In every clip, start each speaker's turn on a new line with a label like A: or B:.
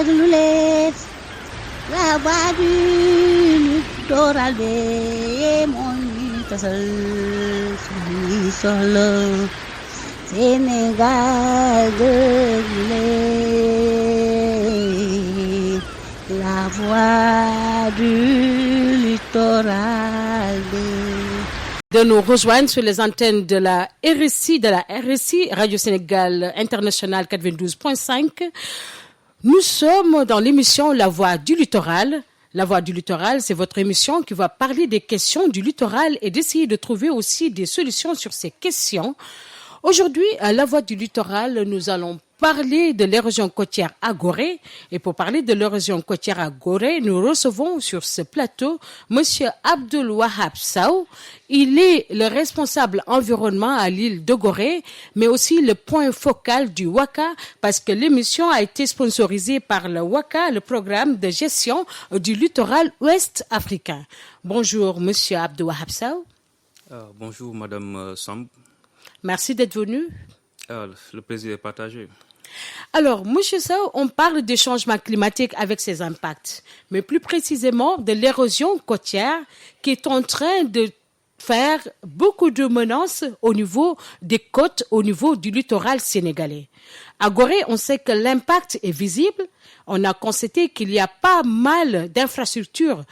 A: dégluleen la voix du littoral bi moo ñuy tasal suñuy soxla Sénégal dégluleen la voix du littoral bi.
B: De nous rejoindre sur les antennes de la RSI, Radio Sénégal International 92.5. Nous sommes dans l'émission La Voix du Littoral. La Voix du Littoral, c'est votre émission qui va parler des questions du littoral et d'essayer de trouver aussi des solutions sur ces questions. Aujourd'hui, à La Voix du Littoral, nous allons parler de l'érosion côtière à Gorée. Et pour parler de l'érosion côtière à Gorée, nous recevons sur ce plateau Monsieur Abdoul Wahab Sow. Il est le responsable environnement à l'île de Gorée, mais aussi le point focal du WACA, parce que l'émission a été sponsorisée par le WACA, le programme de gestion du littoral ouest africain. Bonjour Monsieur Abdoul Wahab Sow.
C: Bonjour Madame Samb.
B: Merci d'être venu.
C: Le plaisir est partagé.
B: Alors, Monsieur Sow, on parle des changements climatiques avec ses impacts, mais plus précisément de l'érosion côtière qui est en train de faire beaucoup de menaces au niveau des côtes, au niveau du littoral sénégalais. À Gorée, on sait que l'impact est visible. On a constaté qu'il y a pas mal d'infrastructures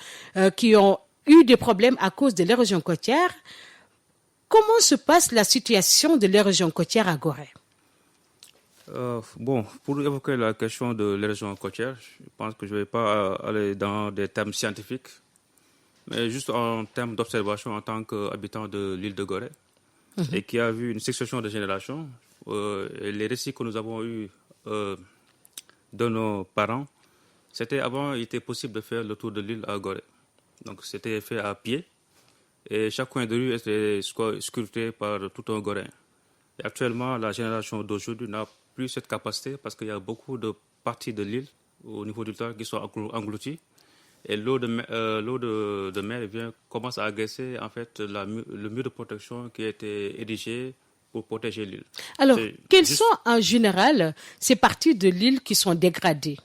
B: qui ont eu des problèmes à cause de l'érosion côtière. Comment se passe la situation de l'érosion côtière à Gorée?
C: Pour évoquer la question de l'érosion côtière, je pense que je ne vais pas aller dans des termes scientifiques, mais juste en termes d'observation en tant qu'habitant de l'île de Gorée, et qui a vu une succession de générations. Et les récits que nous avons eus de nos parents, c'était avant, il était possible de faire le tour de l'île à Gorée. Donc c'était fait à pied, et chaque coin de rue était scruté par tout un Goréen. Et actuellement, la génération d'aujourd'hui n'a plus cette capacité parce qu'il y a beaucoup de parties de l'île au niveau du littoral qui sont englouties. Et l'eau de mer commence à agresser en fait, le mur de protection qui a été érigé pour protéger l'île.
B: Alors, quelles sont en général ces parties de l'île qui sont dégradées?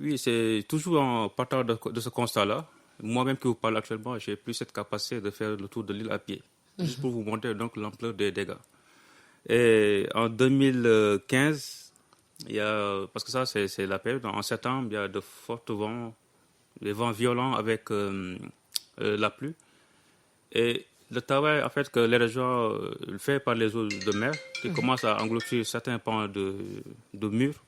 C: Oui, c'est toujours en partant de ce constat-là. Moi-même qui vous parle actuellement, j'ai plus cette capacité de faire le tour de l'île à pied. Juste pour vous montrer donc l'ampleur des dégâts. Et en 2015, parce que ça c'est la période, en septembre, il y a de forts vents, des vents violents avec la pluie. Et le travail en fait, que les régions fait par les eaux de mer, qui commencent à engloutir certains pans de murs,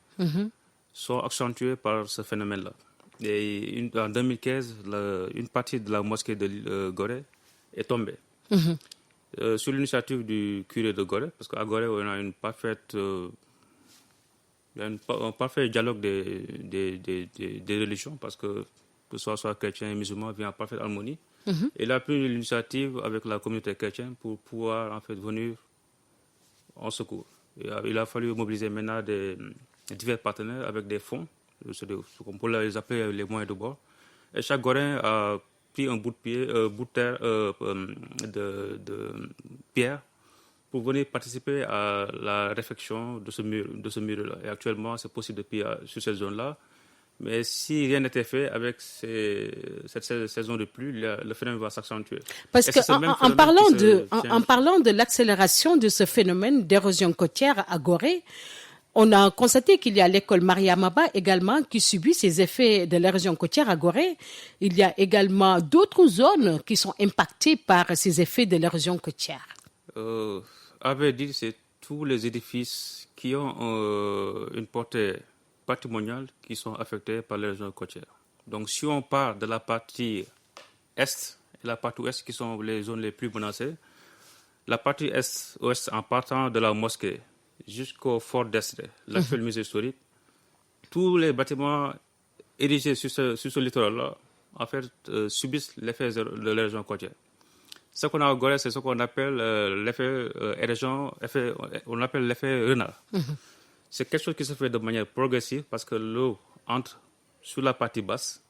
C: sont accentués par ce phénomène-là. Et en 2015, une partie de la mosquée de Gorée est tombée. Sur l'initiative du curé de Gorée, parce qu'à Gorée, on a un parfait dialogue des religions, parce que ce soit chrétien et musulman, vient en parfaite harmonie. Il a pris l'initiative avec la communauté chrétienne pour pouvoir en fait, venir en secours. Et il a fallu mobiliser maintenant divers partenaires avec des fonds, ce qu'on peut les appeler les moyens de bord. Et chaque Goréen a pris un bout de terre, de pierre pour venir participer à la réfection de ce mur-là. Et actuellement, c'est possible depuis sur cette zone-là. Mais si rien n'était fait avec cette saison de pluie, le phénomène va s'accentuer.
B: Parce qu'en parlant de l'accélération de ce phénomène d'érosion côtière à Gorée, on a constaté qu'il y a l'école Mariamaba également qui subit ces effets de l'érosion côtière à Gorée. Il y a également d'autres zones qui sont impactées par ces effets de l'érosion côtière.
C: À vrai dire, c'est tous les édifices qui ont une portée patrimoniale qui sont affectés par l'érosion côtière. Donc si on part de la partie est et la partie ouest qui sont les zones les plus menacées, la partie est-ouest en partant de la mosquée jusqu'au fort d'Estre, l'actuel musée historique, tous les bâtiments érigés sur ce littoral-là, en fait, subissent l'effet de l'érosion côtière. Ce qu'on a au Gorée, c'est ce qu'on appelle l'effet on appelle l'effet renard. C'est quelque chose qui se fait de manière progressive parce que l'eau entre sur la partie basse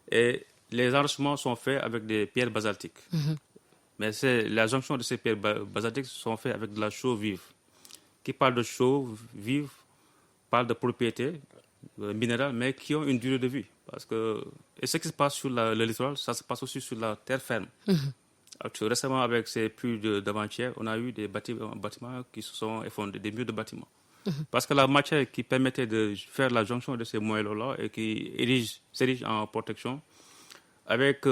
C: et les enrichements sont faits avec des pierres basaltiques. Mais la jonction de ces pierres basaltiques sont faits avec de la chaux vive. Qui parle de chaux vive parle de propriété minérales, mais qui ont une durée de vie. Et ce qui se passe sur le littoral, ça se passe aussi sur la terre ferme. Récemment, avec ces pluies d'avant-hier, on a eu des bâtiments qui se sont effondrés, des murs de bâtiments. Parce que la matière qui permettait de faire la jonction de ces moellons-là et qui s'érige en protection, avec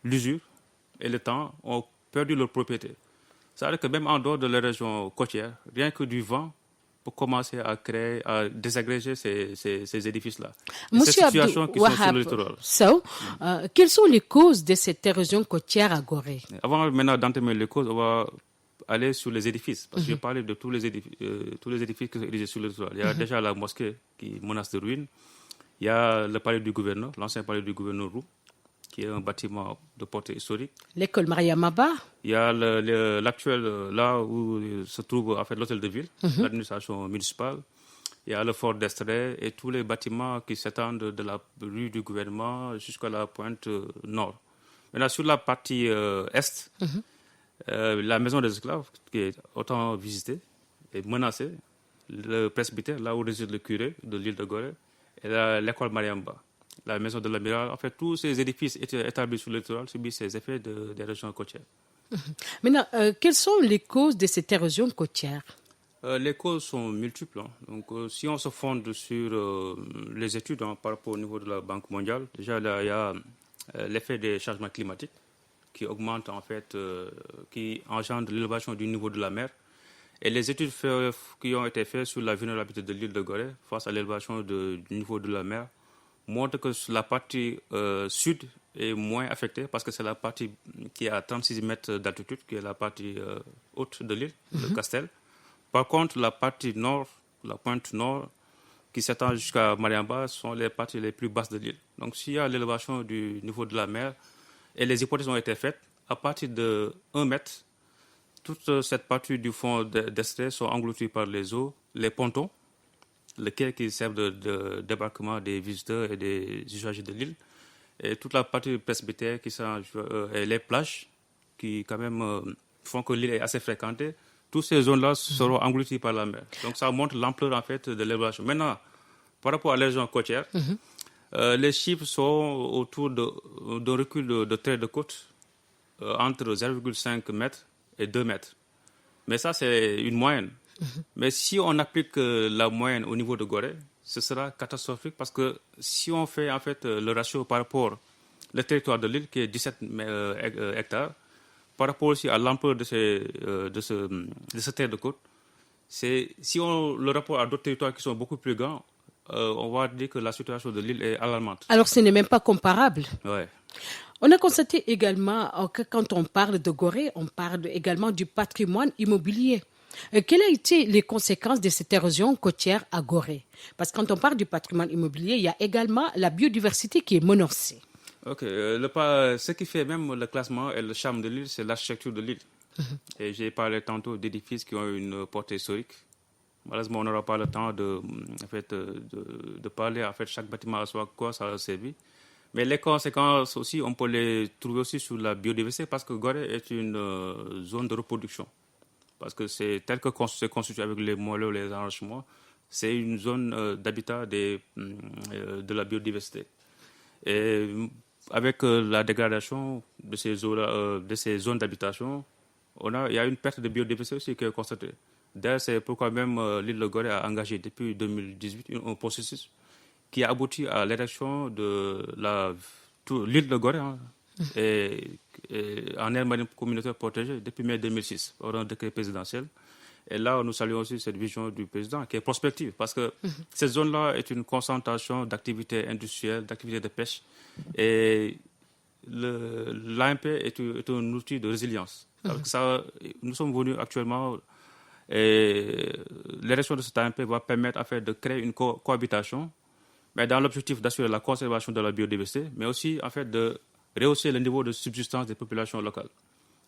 C: l'usure et le temps, ont perdu leur propriété. C'est-à-dire que même en dehors de la région côtière, rien que du vent pour commencer à désagréger ces édifices-là.
B: Monsieur Abdou Wahab Sow, quelles sont les causes de cette érosion côtière à Gorée?
C: Avant maintenant d'entamer les causes, on va aller sur les édifices. Parce que je parlais de tous les édifices qui sont érigés sur le littoral. Il y a déjà la mosquée qui menace de ruine. Il y a le palais du gouverneur, l'ancien palais du gouverneur Roux, qui est un bâtiment de portée historique.
B: L'école Mariamaba.
C: Il y a l'actuel, là où se trouve en fait l'hôtel de ville, l'administration municipale. Il y a le fort d'Estrée et tous les bâtiments qui s'étendent de la rue du gouvernement jusqu'à la pointe nord. Maintenant, sur la partie est, la maison des esclaves, qui est autant visitée et menacée, le presbytère, là où réside le curé de l'île de Gorée, et l'école Mariamba. La maison de l'amiral, en fait, tous ces édifices établis sur le littoral subissent ces effets des régions côtières.
B: Maintenant, quelles sont les causes de cette érosion côtière?
C: Les causes sont multiples. Donc, si on se fonde sur les études par rapport au niveau de la Banque mondiale, déjà, là, il y a l'effet des changements climatiques qui augmente, en fait, qui engendre l'élévation du niveau de la mer. Et les études qui ont été faites sur la vulnérabilité de l'île de Gorée face à l'élévation du niveau de la mer montre que la partie sud est moins affectée parce que c'est la partie qui est à 36 mètres d'altitude, qui est la partie haute de l'île, le Castel. Par contre, la partie nord, la pointe nord, qui s'étend jusqu'à Mariamba, sont les parties les plus basses de l'île. Donc, s'il y a l'élévation du niveau de la mer, et les hypothèses ont été faites, à partir de 1 mètre, toute cette partie du fond d'Estrée sont englouties par les eaux, les pontons, les quais qui servent de débarquement des visiteurs et des usagers de l'île, et toute la partie presbytère et les plages qui quand même font que l'île est assez fréquentée. Toutes ces zones-là seront englouties par la mer. Donc ça montre l'ampleur en fait de l'élévation. Maintenant, par rapport à la région côtière, les chiffres sont autour d'un recul de trait de côte entre 0,5 mètres et 2 mètres. Mais ça, c'est une moyenne. Mais si on applique la moyenne au niveau de Gorée, ce sera catastrophique parce que si on fait en fait le ratio par rapport au territoire de l'île qui est 17 hectares, par rapport aussi à l'ampleur de ce trait de côte, si on le rapporte à d'autres territoires qui sont beaucoup plus grands, on va dire que la situation de l'île est alarmante.
B: Alors ce n'est même pas comparable.
C: Ouais.
B: On a constaté également que quand on parle de Gorée, on parle également du patrimoine immobilier. Quelles ont été les conséquences de cette érosion côtière à Gorée? Parce que quand on parle du patrimoine immobilier, il y a également la biodiversité qui est menacée.
C: Ok, ce qui fait même le classement et le charme de l'île, c'est l'architecture de l'île. Et j'ai parlé tantôt d'édifices qui ont une portée historique. Malheureusement, on n'aura pas le temps de parler en fait chaque bâtiment à soi quoi ça a servi. Mais les conséquences aussi, on peut les trouver aussi sur la biodiversité parce que Gorée est une zone de reproduction. Parce que c'est tel que c'est constitué avec les moellons, les enrichements, c'est une zone d'habitat de la biodiversité. Et avec la dégradation de ces zones d'habitation, il y a une perte de biodiversité aussi qui est constatée. D'ailleurs, c'est pourquoi même l'île de Gorée a engagé depuis 2018 un processus qui a abouti à l'érection de l'île de Gorée en aire marine communautaire protégée depuis mai 2006, par un décret présidentiel. Et là, nous saluons aussi cette vision du président qui est prospective parce que cette zone-là est une concentration d'activités industrielles, d'activités de pêche. Et l'AMP est un outil de résilience. Nous sommes venus actuellement et l'érection de cette AMP va permettre en fait, de créer une cohabitation, mais dans l'objectif d'assurer la conservation de la biodiversité, mais aussi en fait, de rehausser le niveau de subsistance des populations locales.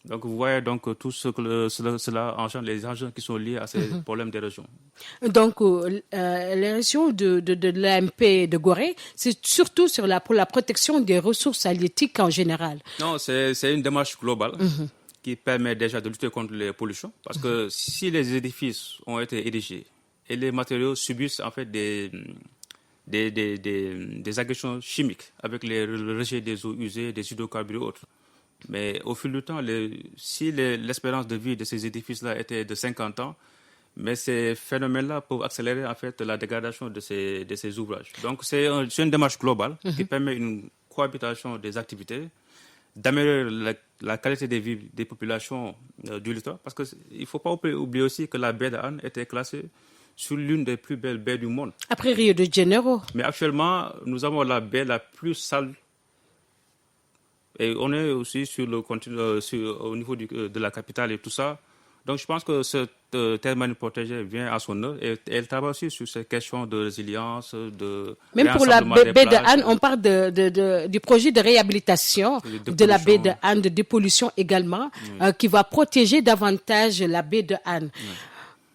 C: Donc vous voyez donc tout ce que cela engendre, les enjeux qui sont liés à ces problèmes des régions.
B: Donc l'érection de l'AMP de Gorée, c'est surtout pour la protection des ressources halieutiques en général.
C: Non, c'est une démarche globale qui permet déjà de lutter contre les pollutions. Parce que si les édifices ont été érigés et les matériaux subissent en fait des des agressions chimiques avec le rejet des eaux usées, des hydrocarbures et autres. Mais au fil du temps, si l'espérance de vie de ces édifices-là était de 50 ans, mais ces phénomènes-là peuvent accélérer en fait la dégradation de ces ouvrages. Donc c'est une démarche globale qui permet une cohabitation des activités, d'améliorer la qualité de vie des populations du littoral. Parce qu'il ne faut pas oublier aussi que la baie d'Anne était classée sur l'une des plus belles baies du monde.
B: Après Rio de Janeiro.
C: Mais actuellement, nous avons la baie la plus sale. Et on est aussi sur le continent, au niveau de la capitale et tout ça. Donc je pense que cette terre marine protégée vient à son heure et elle travaille aussi sur ces questions de résilience, de
B: même pour la baie d'Anne, on parle du projet de réhabilitation de la baie d'Anne, de dépollution également, qui va protéger davantage la baie d'Anne. Oui.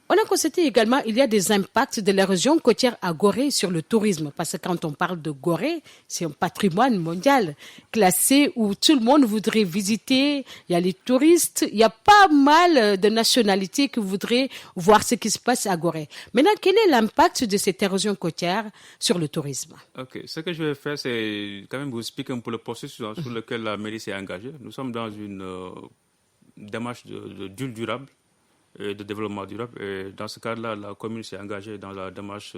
B: On a constaté également qu'il y a des impacts de la région côtière à Gorée sur le tourisme. Parce que quand on parle de Gorée, c'est un patrimoine mondial classé où tout le monde voudrait visiter. Il y a les touristes. Il y a pas mal de nationalités qui voudraient voir ce qui se passe à Gorée. Maintenant, quel est l'impact de cette érosion côtière sur le tourisme?
C: Ok, ce que je vais faire, c'est quand même vous expliquer un peu le processus sur lequel la mairie s'est engagée. Nous sommes dans une démarche d'île durable et de développement durable. Et dans ce cadre-là, la commune s'est engagée dans la démarche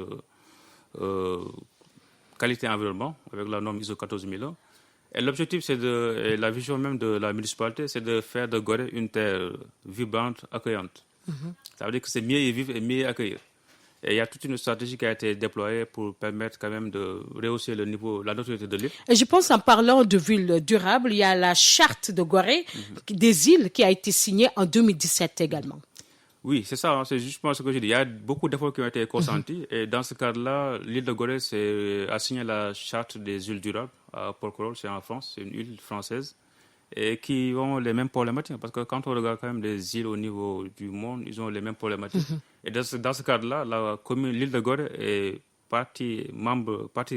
C: qualité environnement avec la norme ISO 14001. Et l'objectif, et la vision même de la municipalité, c'est de faire de Gorée une terre vibrante, accueillante. Ça veut dire que c'est mieux y vivre et mieux y accueillir. Et il y a toute une stratégie qui a été déployée pour permettre quand même de rehausser le niveau, la notoriété de l'île.
B: Et je pense, en parlant de ville durable, il y a la charte de Gorée des îles qui a été signée en 2017 également.
C: Oui, c'est ça, c'est justement ce que je dis. Il y a beaucoup d'efforts qui ont été consentis et dans ce cadre-là, l'île de Gorée a signé la charte des îles durables à Porquerolles, c'est en France, c'est une île française et qui ont les mêmes problématiques parce que quand on regarde quand même les îles au niveau du monde, ils ont les mêmes problématiques. Et dans ce cadre-là, la commune, l'île de Gorée est partie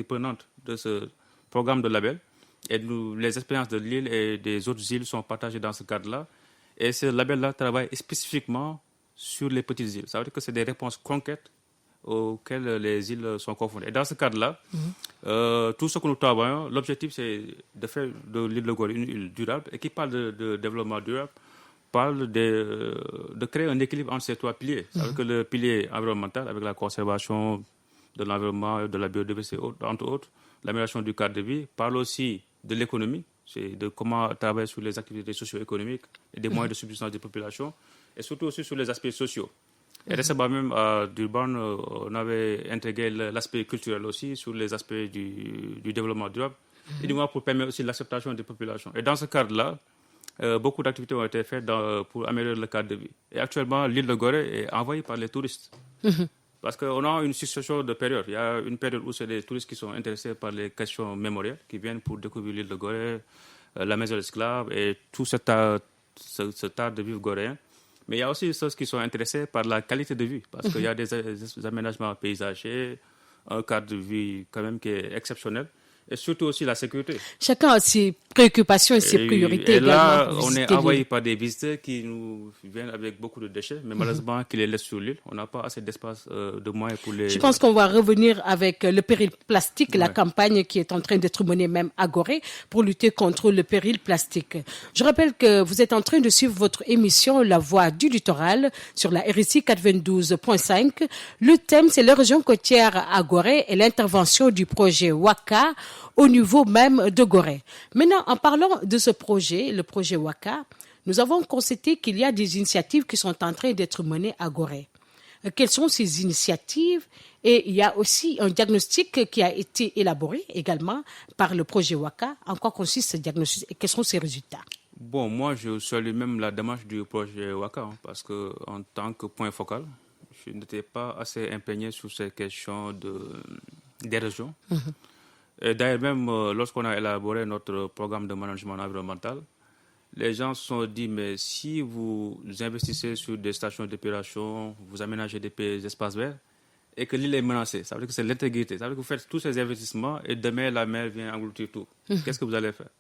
C: prenante de ce programme de label et les expériences de l'île et des autres îles sont partagées dans ce cadre-là et ce label-là travaille spécifiquement sur les petites îles. Ça veut dire que c'est des réponses concrètes auxquelles les îles sont confrontées. Et dans ce cadre-là, tout ce que nous travaillons, l'objectif c'est de faire de l'île de Gorée une île durable et qui parle de développement durable, parle de créer un équilibre entre ces trois piliers. Ça veut dire que le pilier environnemental avec la conservation de l'environnement, de la biodiversité, entre autres, l'amélioration du cadre de vie, parle aussi de l'économie, c'est de comment travailler sur les activités socio-économiques et des moyens de subsistance des populations, et surtout aussi sur les aspects sociaux. Et récemment même à Durban, on avait intégré l'aspect culturel aussi sur les aspects du développement durable, et du moins pour permettre aussi l'acceptation des populations. Et dans ce cadre-là, beaucoup d'activités ont été faites pour améliorer le cadre de vie. Et actuellement, l'île de Gorée est envahie par les touristes. Parce qu'on a une succession de périodes. Il y a une période où c'est des touristes qui sont intéressés par les questions mémorielles, qui viennent pour découvrir l'île de Gorée, la maison d'esclaves et tout cet art de vivre goréen. Mais il y a aussi ceux qui sont intéressés par la qualité de vie, parce qu'il y a des aménagements paysagers, un cadre de vie quand même qui est exceptionnel, et surtout aussi la sécurité.
B: Chacun a ses préoccupations et ses priorités.
C: Et là, on est envoyé par des visiteurs qui nous viennent avec beaucoup de déchets, mais malheureusement, qui les laissent sur l'île. On n'a pas assez d'espace de moyens pour les...
B: Je pense qu'on va revenir avec le péril plastique, la campagne qui est en train d'être menée même à Gorée pour lutter contre le péril plastique. Je rappelle que vous êtes en train de suivre votre émission La Voix du Littoral sur la RSI 92.5. Le thème, c'est la région côtière à Gorée et l'intervention du projet WACA au niveau même de Gorée. Maintenant, en parlant de ce projet, le projet WACA, nous avons constaté qu'il y a des initiatives qui sont en train d'être menées à Gorée. Quelles sont ces initiatives? Et il y a aussi un diagnostic qui a été élaboré également par le projet WACA. En quoi consiste ce diagnostic et quels sont ses résultats?
C: Bon, moi, je salue même la démarche du projet WACA parce qu'en tant que point focal, je n'étais pas assez imprégné sur ces questions d'érosion. Et d'ailleurs, même lorsqu'on a élaboré notre programme de management environnemental, les gens se sont dit, mais si vous investissez sur des stations d'épuration, vous aménagez des espaces verts, et que l'île est menacée, ça veut dire que c'est l'intégrité. Ça veut dire que vous faites tous ces investissements et demain, la mer vient engloutir tout. Qu'est-ce que vous allez faire?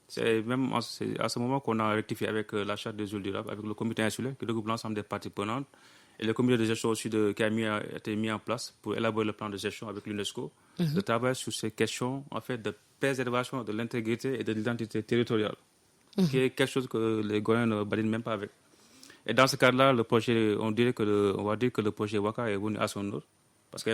C: C'est même à ce moment qu'on a rectifié avec la charte des îles durables, avec le comité insulaire qui regroupe l'ensemble des parties prenantes et le comité de gestion aussi qui a été mis en place pour élaborer le plan de gestion avec l'UNESCO, de travailler sur ces questions en fait de préservation de l'intégrité et de l'identité territoriale, qui est quelque chose que les Goréens ne badinent même pas avec. Et dans ce cadre-là, le projet, on va dire que le projet Waka est venu à son heure, parce que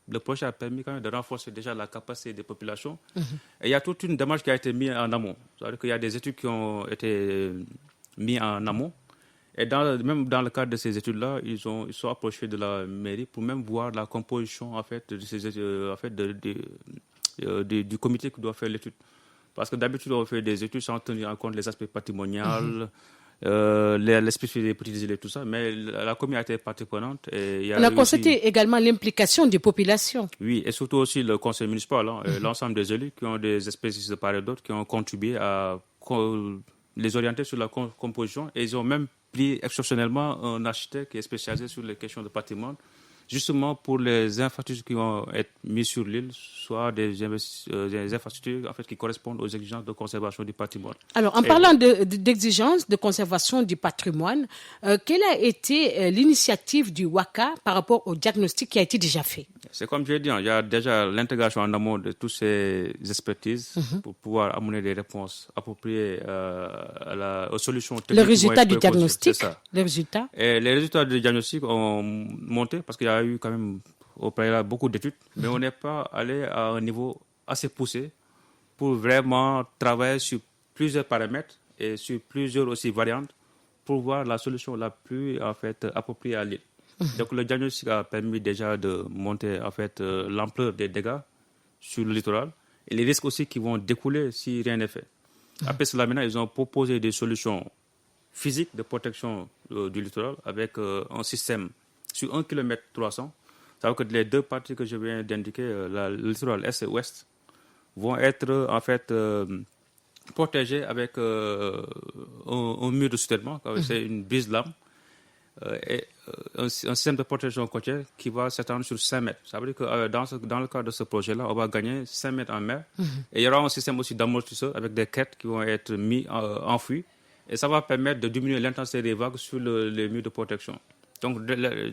C: le projet a permis quand même de renforcer déjà la capacité des populations. Et il y a toute une démarche qui a été mise en amont. C'est-à-dire qu'il y a des études qui ont été mises en amont. Et même dans le cadre de ces études-là, ils sont approchés de la mairie pour même voir la composition en fait, de ces études, en fait, du comité qui doit faire l'étude. Parce que d'habitude, on fait des études sans tenir en compte les aspects patrimoniaux, les spécificités des petits îles et tout ça. Mais la commune a été partie prenante. Et
B: on a constaté également l'implication des populations.
C: Oui, et surtout aussi le conseil municipal, l'ensemble des élus qui ont des espèces de part et d'autre, qui ont contribué à les orienter sur la composition. Et ils ont même pris exceptionnellement un architecte qui est spécialisé sur les questions de patrimoine, justement pour les infrastructures qui vont être mises sur l'île, soit des infrastructures en fait, qui correspondent aux exigences de conservation du patrimoine.
B: Alors, en parlant d'exigences de conservation du patrimoine, quelle a été l'initiative du Waka par rapport au diagnostic qui a été déjà fait?
C: C'est comme je l'ai dit, il y a déjà l'intégration en amont de toutes ces expertises pour pouvoir amener des réponses appropriées aux solutions techniques.
B: Le résultat du diagnostic, les résultats.
C: Et les résultats du diagnostic ont monté parce qu'il y a eu quand même au préalable beaucoup d'études, mais on n'est pas allé à un niveau assez poussé pour vraiment travailler sur plusieurs paramètres et sur plusieurs aussi variantes pour voir la solution la plus en fait appropriée à l'île. Donc le diagnostic a permis déjà de monter en fait l'ampleur des dégâts sur le littoral et les risques aussi qui vont découler si rien n'est fait. Après cela, maintenant, ils ont proposé des solutions physiques de protection du littoral avec un système sur 1,3 km. Ça veut dire que les deux parties que je viens d'indiquer, le littoral est et ouest, vont être en fait protégées avec un mur de soutènement, c'est une brise-lame. Et un système de protection côtière qui va s'étendre sur 5 mètres. Ça veut dire que dans le cadre de ce projet-là, on va gagner 5 mètres en mer. Et il y aura un système aussi d'amortisseur avec des crêtes qui vont être mis enfouies. Et ça va permettre de diminuer l'intensité des vagues sur les murs de protection. Donc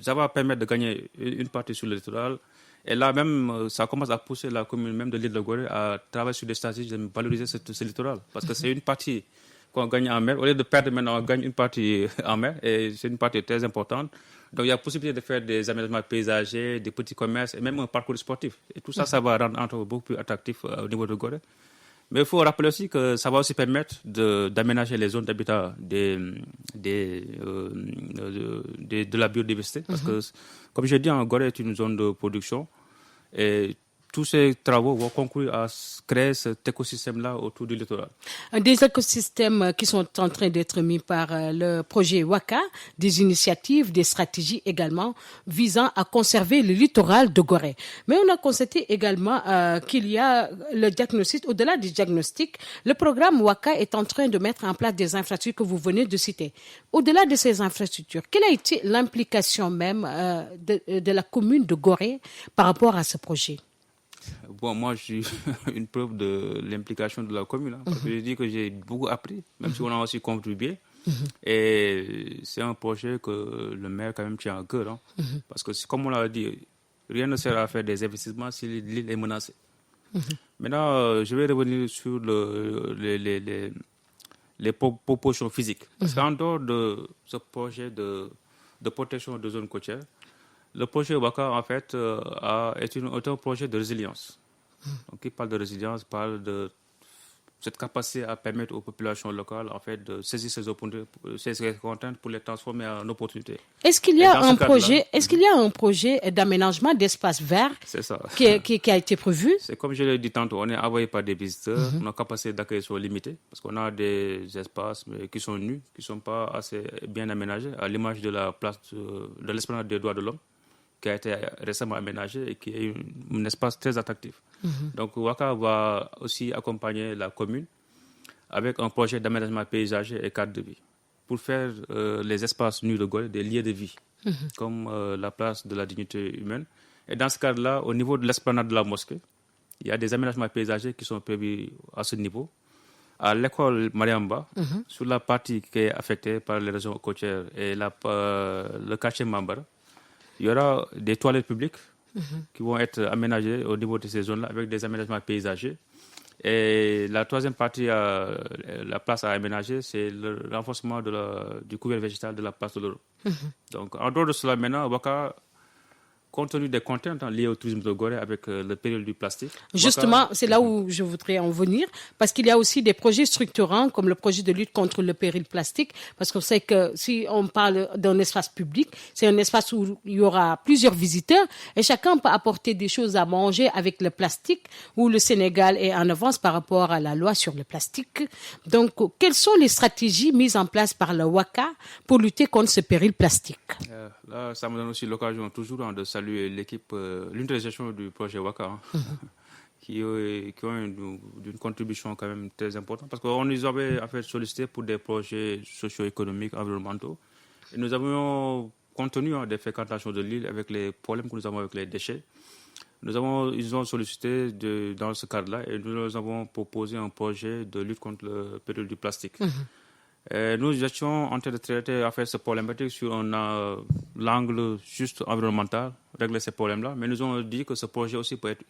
C: ça va permettre de gagner une partie sur le littoral. Et là même, ça commence à pousser la commune même de l'île de Gorée à travailler sur des stratégies de valoriser ce littoral. Parce que c'est une partie qu'on gagne en mer. Au lieu de perdre maintenant, on gagne une partie en mer et c'est une partie très importante. Donc il y a possibilité de faire des aménagements paysagers, des petits commerces et même un parcours sportif. Et tout ça, ça va rendre Antwerp beaucoup plus attractif au niveau de Gorée. Mais il faut rappeler aussi que ça va aussi permettre d'aménager les zones d'habitat de la biodiversité. Parce que, comme je l'ai dit, Gorée est une zone de production et tous ces travaux vont conclure à créer cet écosystème-là autour du littoral.
B: Des écosystèmes qui sont en train d'être mis par le projet Waka, des initiatives, des stratégies également visant à conserver le littoral de Gorée. Mais on a constaté également qu'il y a le diagnostic, au-delà du diagnostic, le programme Waka est en train de mettre en place des infrastructures que vous venez de citer. Au-delà de ces infrastructures, quelle a été l'implication même de la commune de Gorée par rapport à ce projet?
C: Bon, moi, je suis une preuve de l'implication de la commune. Parce que je dis que j'ai beaucoup appris, même si on a aussi contribué. Et c'est un projet que le maire, quand même, tient à cœur. Parce que, comme on l'a dit, rien ne sert à faire des investissements si l'île est menacée. Maintenant, je vais revenir sur les propositions physiques. Parce qu'en dehors de ce projet de protection de zones côtières, le projet Waka, en fait, est un projet de résilience. Donc, il parle de résilience, parle de cette capacité à permettre aux populations locales, en fait, de saisir ces contraintes pour les transformer en opportunités.
B: Est-ce qu'il y a un projet d'aménagement d'espaces verts qui a été prévu?
C: C'est comme je l'ai dit tantôt, on est envoyé par des visiteurs, nos capacités d'accueil sont limitées, parce qu'on a des espaces qui sont nus, qui ne sont pas assez bien aménagés, à l'image de la place de l'esplanade des droits de l'homme, qui a été récemment aménagé et qui est un espace très attractif. Donc Waka va aussi accompagner la commune avec un projet d'aménagement paysager et cadre de vie pour faire les espaces nus de Gorée des lieux de vie, comme la place de la dignité humaine. Et dans ce cadre-là, au niveau de l'esplanade de la mosquée, il y a des aménagements paysagers qui sont prévus à ce niveau, à l'école Mariamba, sur la partie qui est affectée par les régions côtières et le quartier Mambar, il y aura des toilettes publiques qui vont être aménagées au niveau de ces zones-là avec des aménagements paysagers. Et la troisième partie, la place à aménager, c'est le renforcement du couvert végétal de la place de l'Europe. Donc, en dehors de cela, maintenant, Ouaka, compte tenu des contraintes liées au tourisme de Gorée avec le péril du plastique.
B: Justement, c'est là où je voudrais en venir, parce qu'il y a aussi des projets structurants, comme le projet de lutte contre le péril plastique, parce qu'on sait que si on parle d'un espace public, c'est un espace où il y aura plusieurs visiteurs, et chacun peut apporter des choses à manger avec le plastique, où le Sénégal est en avance par rapport à la loi sur le plastique. Donc, quelles sont les stratégies mises en place par le Ouaka pour lutter contre ce péril plastique?
C: Là, ça me donne aussi l'occasion toujours de saluer l'équipe, l'unité de gestion du projet Ouaka, qui ont une contribution quand même très importante. Parce qu'on nous avait en fait sollicité pour des projets socio-économiques, environnementaux. Et nous avions, compte tenu des fréquentations de l'île avec les problèmes que nous avons avec les déchets, ils ont sollicité dans ce cadre-là et nous leur avons proposé un projet de lutte contre le péril du plastique. Nous étions en train de traiter en fait, ce problématique sur l'angle juste environnemental, régler ces problèmes-là, mais nous avons dit que ce projet aussi peut être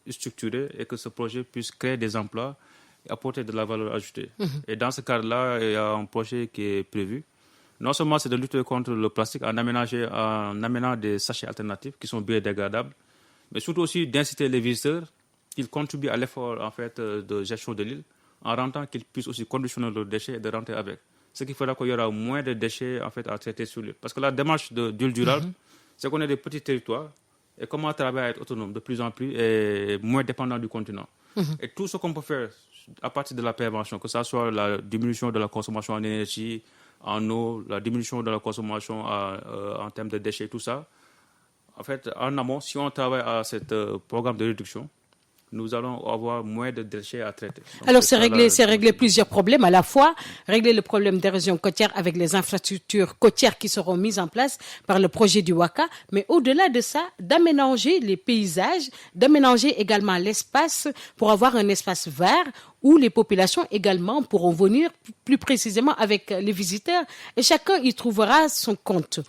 C: structuré et que ce projet puisse créer des emplois et apporter de la valeur ajoutée. Et dans ce cadre-là, il y a un projet qui est prévu. Non seulement c'est de lutter contre le plastique en amenant des sachets alternatifs qui sont biodégradables, mais surtout aussi d'inciter les visiteurs qu'ils contribuent à l'effort en fait, de gestion de l'île, en rentrant qu'ils puissent aussi conditionner leurs déchets et de rentrer avec. Ce qui fera qu'il y aura moins de déchets en fait, à traiter sur l'île. Parce que la démarche d'île durable, c'est qu'on a des petits territoires et comment travailler à être autonome de plus en plus et moins dépendant du continent. Et tout ce qu'on peut faire à partir de la prévention, que ce soit la diminution de la consommation en énergie, en eau, la diminution de la consommation en termes de déchets, tout ça, en fait, en amont, si on travaille à ce programme de réduction, nous allons avoir moins de déchets à traiter. Donc,
B: alors, c'est régler plusieurs problèmes à la fois. Régler le problème des régions côtières avec les infrastructures côtières qui seront mises en place par le projet du Ouaka. Mais au-delà de ça, d'aménager les paysages, d'aménager également l'espace pour avoir un espace vert où les populations également pourront venir plus précisément avec les visiteurs et chacun y trouvera son compte.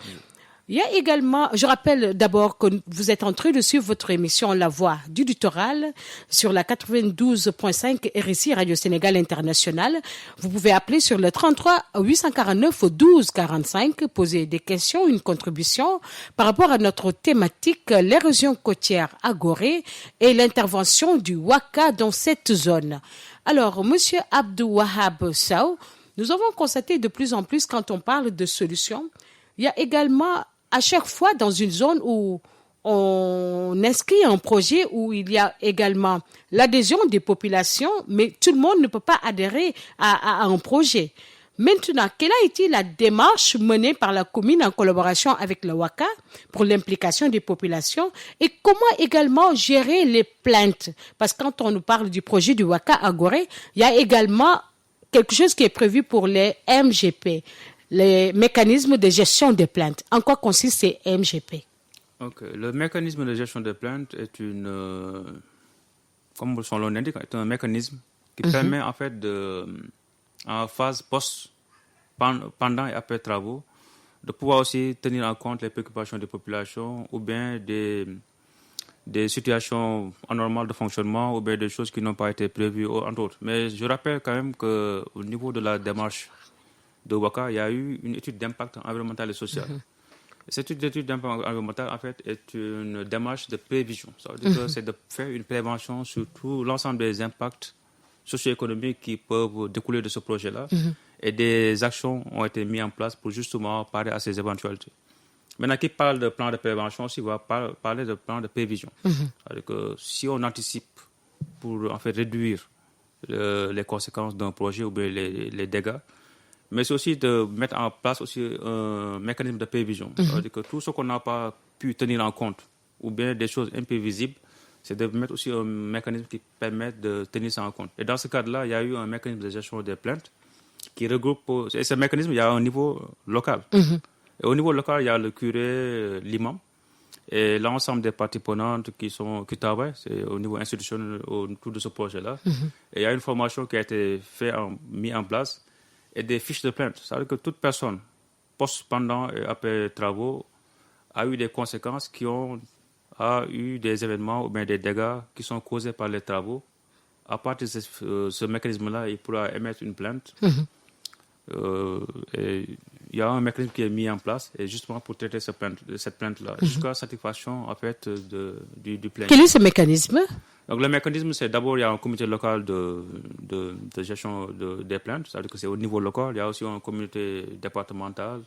B: Il y a également, je rappelle d'abord que vous êtes en train de suivre votre émission La Voix du Littoral sur la 92.5 RSI Radio Sénégal International. Vous pouvez appeler sur le 33 849 12 45, poser des questions, une contribution par rapport à notre thématique, l'érosion côtière à Gorée et l'intervention du Ouaka dans cette zone. Alors, Monsieur Abdou Wahab Sow, nous avons constaté de plus en plus quand on parle de solutions, il y a également à chaque fois dans une zone où on inscrit un projet où il y a également l'adhésion des populations, mais tout le monde ne peut pas adhérer à un projet. Maintenant, quelle a été la démarche menée par la commune en collaboration avec le Ouaka pour l'implication des populations et comment également gérer les plaintes? Parce que quand on nous parle du projet du Ouaka à Gorée, il y a également quelque chose qui est prévu pour les MGP. Les mécanismes de gestion des plaintes. En quoi consiste ces MGP?
C: Le mécanisme de gestion des plaintes est comme son nom l'indique, est un mécanisme qui permet en fait en phase pendant et après travaux, de pouvoir aussi tenir en compte les préoccupations des populations ou bien des situations anormales de fonctionnement ou bien des choses qui n'ont pas été prévues, entre autres. Mais je rappelle quand même qu'au niveau de la démarche de Ouaka, il y a eu une étude d'impact environnemental et social. Cette étude d'impact environnemental, en fait, est une démarche de prévision. Ça veut dire que c'est de faire une prévention sur tout l'ensemble des impacts socio-économiques qui peuvent découler de ce projet-là. Et des actions ont été mises en place pour justement parer à ces éventualités. Maintenant, qui parle de plan de prévention aussi va parler de plan de prévision. C'est-à-dire que si on anticipe pour en fait réduire les conséquences d'un projet ou bien les dégâts, mais c'est aussi de mettre en place aussi un mécanisme de prévision. C'est-à-dire que tout ce qu'on n'a pas pu tenir en compte, ou bien des choses imprévisibles, c'est de mettre aussi un mécanisme qui permet de tenir ça en compte. Et dans ce cadre-là, il y a eu un mécanisme de gestion des plaintes qui regroupe... Et ce mécanisme, il y a un niveau local. Et au niveau local, il y a le curé, l'imam, Et l'ensemble des parties prenantes qui travaillent, c'est au niveau institutionnel autour de ce projet-là. Et il y a une formation qui a été mise en place et des fiches de plainte. Ça veut dire que toute personne, pendant et après travaux, a eu des conséquences a eu des événements ou bien des dégâts qui sont causés par les travaux. À partir de ce mécanisme-là, il pourra émettre une plainte. Et il y a un mécanisme qui est mis en place et justement pour traiter cette plainte-là, jusqu'à la satisfaction en fait du plaignant.
B: Quel est ce mécanisme?
C: Donc le mécanisme, c'est d'abord il y a un comité local de gestion des plaintes, c'est-à-dire que c'est au niveau local. Il y a aussi un comité départemental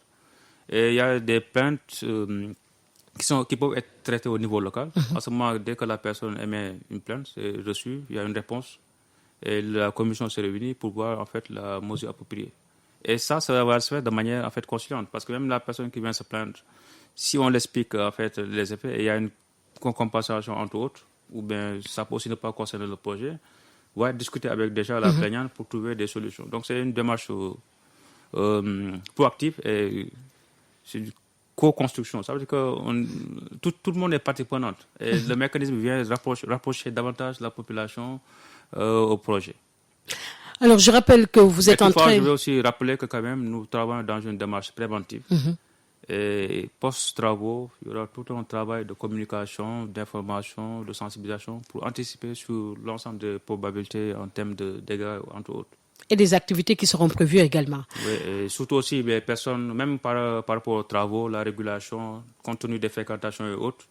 C: et il y a des plaintes qui peuvent être traitées au niveau local. À ce moment, dès que la personne émet une plainte, c'est reçu, il y a une réponse et la commission se réunit pour voir en fait la mesure appropriée. Et ça va se faire de manière en fait conciliante, parce que même la personne qui vient se plaindre, si on l'explique en fait les effets, et il y a une compensation entre autres, ou bien ça peut aussi ne pas concerner le projet, va discuter avec déjà la plaignante pour trouver des solutions. Donc c'est une démarche proactive et c'est une co-construction. Ça veut dire que tout le monde est partie prenante. Et le mécanisme vient rapprocher davantage la population au projet.
B: Alors, je rappelle que vous êtes en train...
C: Je veux aussi rappeler que quand même, nous travaillons dans une démarche préventive. Et post-travaux, il y aura tout un travail de communication, d'information, de sensibilisation pour anticiper sur l'ensemble des probabilités en termes de dégâts, entre autres.
B: Et des activités qui seront prévues également.
C: Oui, et surtout aussi les personnes, même par rapport aux travaux, la régulation, compte tenu des fréquentations et autres,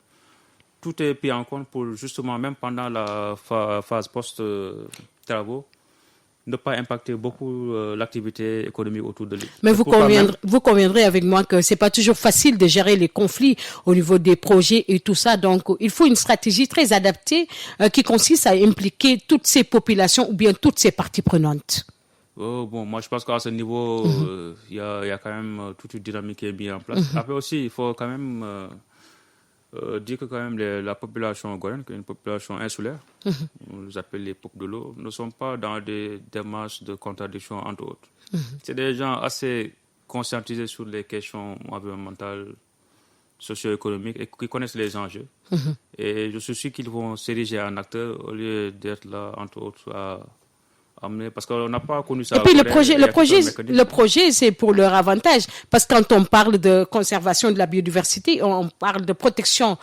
C: tout est pris en compte pour justement, même pendant la phase post-travaux, ne pas impacter beaucoup l'activité économique autour de l'île.
B: Mais vous conviendrez avec moi que c'est pas toujours facile de gérer les conflits au niveau des projets et tout ça. Donc, il faut une stratégie très adaptée qui consiste à impliquer toutes ces populations ou bien toutes ces parties prenantes.
C: Moi, je pense qu'à ce niveau, il y a quand même toute une dynamique qui est mise en place. Après aussi, il faut quand même dire que quand même la population goréenne, qui est une population insulaire, on les appelle les peuples de l'eau, ne sont pas dans des démarches de contradiction entre autres. C'est des gens assez conscientisés sur les questions environnementales, socio-économiques et qui connaissent les enjeux. Et je suis sûr qu'ils vont s'ériger en acteurs au lieu d'être là, entre autres, à amener, parce qu'on n'a pas connu ça.
B: Et puis le projet, c'est pour leur avantage, parce que quand on parle de conservation de la biodiversité, on parle de protection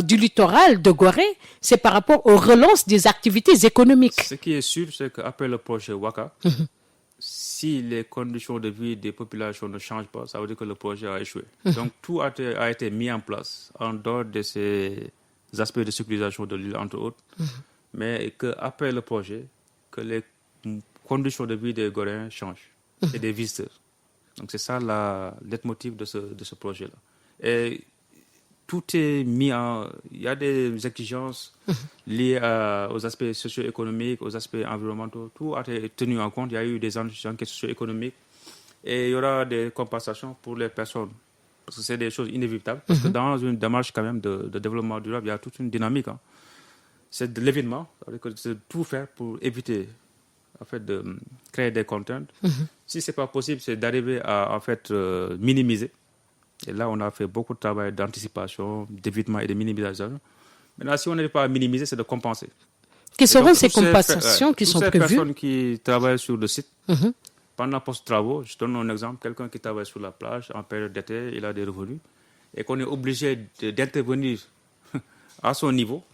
B: du littoral de Gorée, c'est par rapport aux relances des activités économiques.
C: Ce qui est sûr, c'est qu'après le projet Waka, si les conditions de vie des populations ne changent pas, ça veut dire que le projet a échoué. Donc tout a été mis en place en dehors de ces aspects de sécurisation de l'île, entre autres, mais qu'après le projet, que les conditions de vie des Goréens changent et des visiteurs. Donc c'est ça le motif de ce projet-là. Et tout est mis il y a des exigences liées aux aspects socio-économiques, aux aspects environnementaux. Tout a été tenu en compte. Il y a eu des enquêtes socio-économiques et il y aura des compensations pour les personnes. Parce que c'est des choses inévitables. Parce que dans une démarche quand même de développement durable, il y a toute une dynamique. C'est de l'évitement. C'est de tout faire pour éviter en fait, de créer des contraintes. Si ce n'est pas possible, c'est d'arriver à en fait, minimiser. Et là, on a fait beaucoup de travail d'anticipation, d'évitement et de minimisation. Maintenant, si on n'arrive pas à minimiser, c'est de compenser.
B: Quelles seront ces compensations qui sont prévues?
C: Toutes ces personnes qui travaillent sur le site, pendant post-travaux, je donne un exemple, quelqu'un qui travaille sur la plage en période d'été, il a des revenus, et qu'on est obligé d'intervenir à son niveau,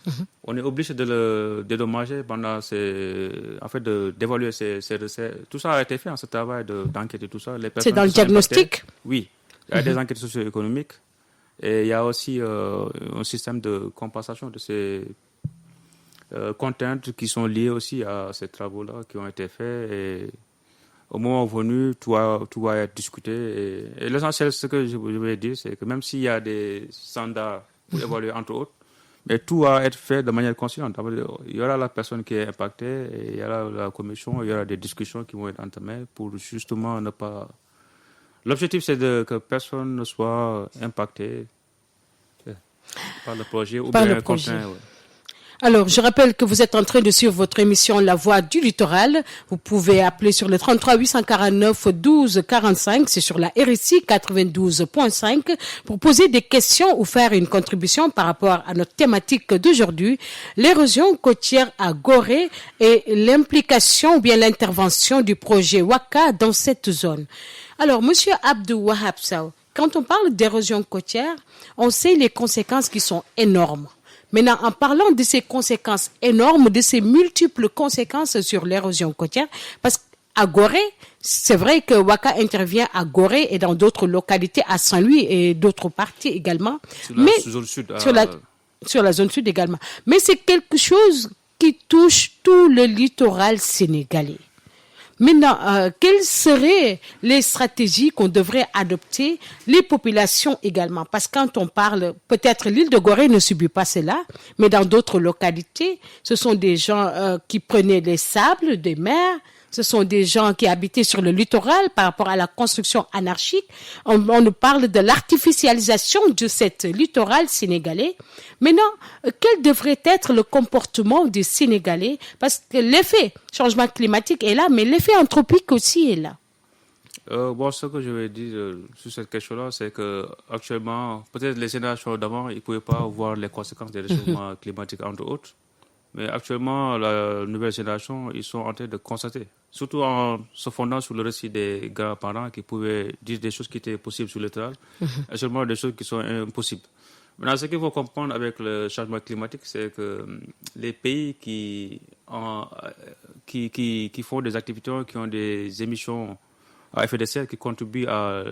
C: on est obligé de le dédommager pendant d'évaluer ses recettes. Tout ça a été fait, ce travail d'enquête et tout ça.
B: C'est dans le diagnostic?
C: Oui. Il y a des enquêtes socio-économiques et il y a aussi un système de compensation de ces contraintes qui sont liées aussi à ces travaux-là qui ont été faits. Et au moment venu, tout va être discuté. Et l'essentiel, ce que je voulais dire, c'est que même s'il y a des standards pour évaluer, entre autres, mais tout va être fait de manière consciente. Il y aura la personne qui est impactée, et il y aura la commission, il y aura des discussions qui vont être entamées pour justement ne pas... L'objectif, c'est que personne ne soit impacté par le projet ou bien contraint.
B: Alors, je rappelle que vous êtes en train de suivre votre émission La Voix du Littoral. Vous pouvez appeler sur le 33 849 12 45, c'est sur la RSI 92.5, pour poser des questions ou faire une contribution par rapport à notre thématique d'aujourd'hui, l'érosion côtière à Gorée et l'implication ou bien l'intervention du projet Waka dans cette zone. Alors, Monsieur Abdou Wahab Sow, quand on parle d'érosion côtière, on sait les conséquences qui sont énormes. Maintenant, en parlant de ces conséquences énormes, de ces multiples conséquences sur l'érosion côtière, parce qu'à Gorée, c'est vrai que Waka intervient à Gorée et dans d'autres localités, à Saint-Louis et d'autres parties également. Sur la zone sud également. Mais c'est quelque chose qui touche tout le littoral sénégalais. Maintenant, quelles seraient les stratégies qu'on devrait adopter, les populations également? Parce que quand on parle, peut-être l'île de Gorée ne subit pas cela, mais dans d'autres localités, ce sont des gens qui prenaient les sables des mers, ce sont des gens qui habitaient sur le littoral par rapport à la construction anarchique. On nous parle de l'artificialisation de cet littoral sénégalais. Maintenant, quel devrait être le comportement des Sénégalais? Parce que l'effet changement climatique est là, mais l'effet anthropique aussi est là.
C: Ce que je vais dire sur cette question-là, c'est que actuellement, peut-être les générations d'avant, ils ne pouvaient pas voir les conséquences des réchauffements climatiques, entre autres. Mais actuellement, la nouvelle génération, ils sont en train de constater, surtout en se fondant sur le récit des grands-parents qui pouvaient dire des choses qui étaient possibles sur le littoral, et seulement des choses qui sont impossibles. Maintenant, ce qu'il faut comprendre avec le changement climatique, c'est que les pays qui font des activités, qui ont des émissions à effet de serre, qui contribuent à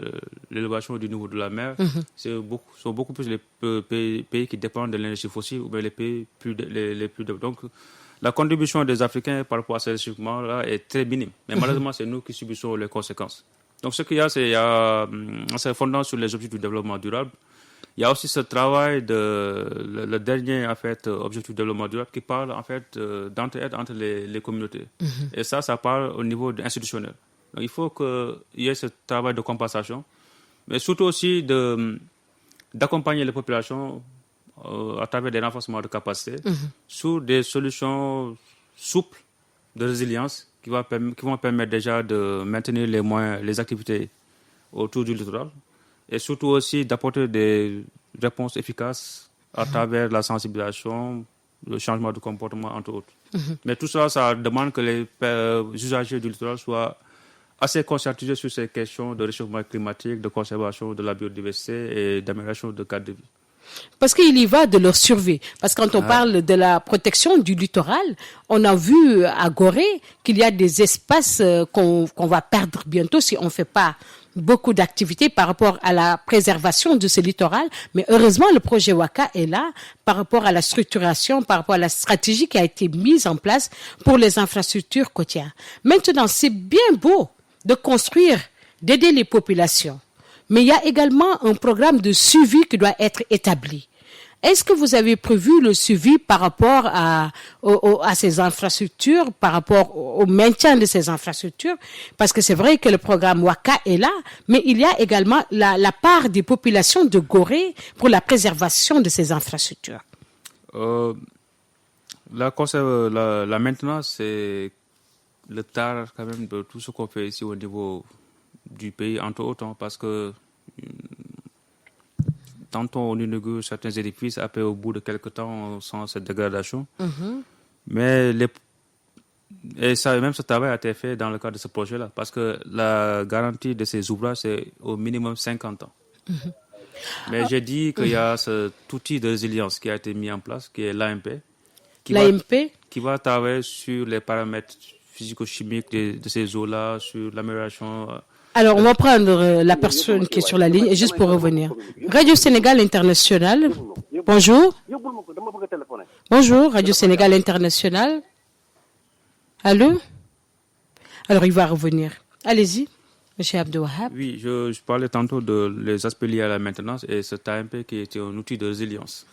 C: l'élévation du niveau de la mer, sont beaucoup plus les pays qui dépendent de l'énergie fossile ou bien les pays les plus donc la contribution des Africains par rapport à ces réchauffements-là est très minime. Mais malheureusement, c'est nous qui subissons les conséquences. Donc ce qu'il y a, c'est en se fondant sur les objectifs du développement durable, il y a aussi ce travail le dernier en fait objectif du développement durable qui parle en fait d'entraide entre les communautés. Et ça parle au niveau institutionnel. Donc, il faut qu'il y ait ce travail de compensation, mais surtout aussi d'accompagner les populations à travers des renforcements de capacité sur des solutions souples de résilience qui vont permettre déjà de maintenir les activités autour du littoral et surtout aussi d'apporter des réponses efficaces à travers la sensibilisation, le changement de comportement, entre autres. Mais tout ça, ça demande que les usagers du littoral soient assez conscientisés sur ces questions de réchauffement climatique, de conservation de la biodiversité et d'amélioration de cadre de vie.
B: Parce qu'il y va de leur survie. Parce que quand on parle de la protection du littoral, on a vu à Gorée qu'il y a des espaces qu'on va perdre bientôt si on ne fait pas beaucoup d'activités par rapport à la préservation de ce littoral. Mais heureusement, le projet Waka est là par rapport à la structuration, par rapport à la stratégie qui a été mise en place pour les infrastructures côtières. Maintenant, c'est bien beau de construire, d'aider les populations. Mais il y a également un programme de suivi qui doit être établi. Est-ce que vous avez prévu le suivi par rapport à ces infrastructures, par rapport au maintien de ces infrastructures? Parce que c'est vrai que le programme Waka est là, mais il y a également la part des populations de Gorée pour la préservation de ces infrastructures.
C: La maintenance, c'est le tard quand même de tout ce qu'on fait ici au niveau du pays, entre autres, parce que tantôt on inaugure certains édifices, après au bout de quelques temps on sent cette dégradation. Mais même ce travail a été fait dans le cadre de ce projet-là, parce que la garantie de ces ouvrages c'est au minimum 50 ans. Mais j'ai dit qu'il y a cet outil de résilience qui a été mis en place, qui est l'AMP, qui va travailler sur les paramètres physico-chimiques de ces eaux-là, sur l'amélioration.
B: Alors, on va prendre la personne qui est sur la ligne, et juste pour revenir. Radio Sénégal International, bonjour. Bonjour, Radio Sénégal International. Allô? Alors, il va revenir. Allez-y, M. Abdou Wahab.
C: Oui, je parlais tantôt des aspects liés à la maintenance et cet AMP qui était un outil de résilience.